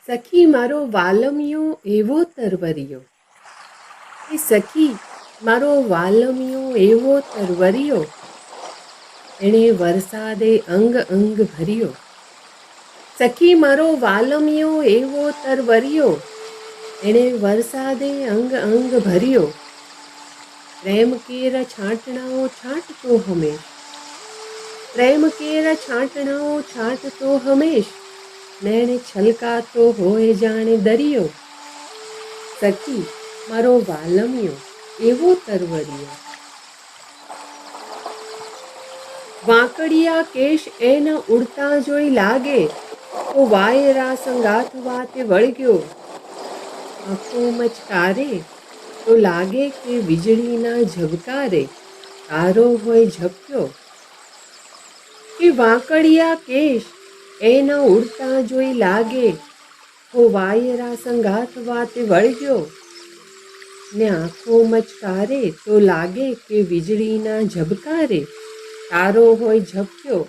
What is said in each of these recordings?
સખી મારો વાલમિયો એવો તરવરિયો, એ સખી મારો વાલમિયો એવો તરવરિયો, એણે વરસાદે અંગ અંગ ભર્યો. સખી મારો વાલમિયો એવો તરવરિયો, એણે વરસાદે અંગ અંગ ભર્યો. પ્રેમ કેરા છાંટણાઓ છાંટતો હમેશ, પ્રેમ કેરા છાંટણાઓ છાંટતો હમેશ, નૈણે છલકાતો હોય જાણે દરિયો. સખી મારો વાલમિયો એવો તરવરિયો. વાંકડિયા કેશ એના ઉડતા જોઈ લાગે, તો વાયરા સંગાથ વાતે વળગ્યો. આંખો મચકારે તો લાગે કે વીજળીના ઝબકારે તારો હોય ઝબક્યો. કે વાંકડિયા કેશ એના ઉડતા જોઈ લાગે, તો વાયરા સંગાથ વાતે વળગ્યો. ને આંખો મચકારે તો લાગે કે વીજળીના ઝબકારે તારો હોય ઝબક્યો.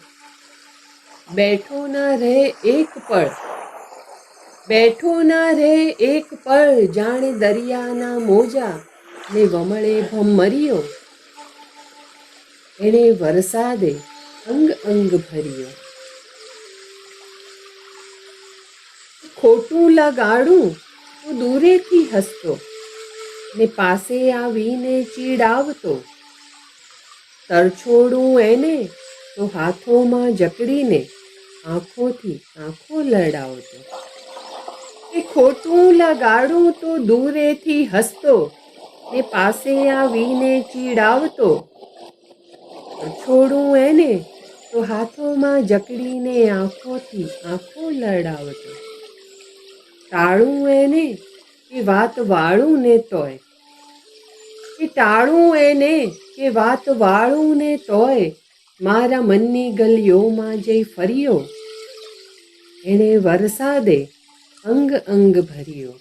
બેઠો ના રહે એક પળ, બેઠો ના રહે એક પળ, જાણે દરિયાના મોજા ને વમળે ભમર્યો. એણે વરસાદે અંગ અંગ ભર્યો. ખોટું લગાડું તો દૂરેથી હસતો, ને પાસે આવીને ચીડાવતો. તરછોડું એને તો હાથોમાં જકડીને આંખોથી આંખો લડાવતો. કે ખોટું લગાડું તો દૂરેથી હસતો, ને પાસે આવીને ચીડાવતો. તરછોડું એને તો હાથોમાં જકડીને આંખોથી આંખો લડાવતો. ટાળું એને કે વાત વાળું ને તોય, કે ટાળું એને કે વાત વાળું ને તોય, મારા મનની ગલીઓમાં જઈ ફર્યો. એણે વરસાદે અંગ અંગ ભર્યો.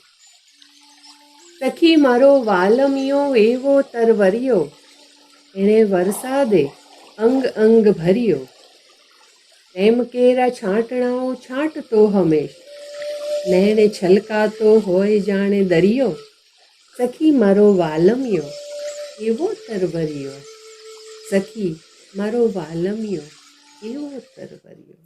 સખી મારો વાલમિયો એવો તરવરિયો, એણે વરસાદે અંગ અંગ ભર્યો. પ્રેમ કેરા છાંટણાઓ છાંટતો હમેશ, નૈણે છલકાતો હોય જાણે દરિયો. સખી મારો વાલમિયો એવો તરવરિયો. સખી મારો વાલમિયો એવો તરવરિયો.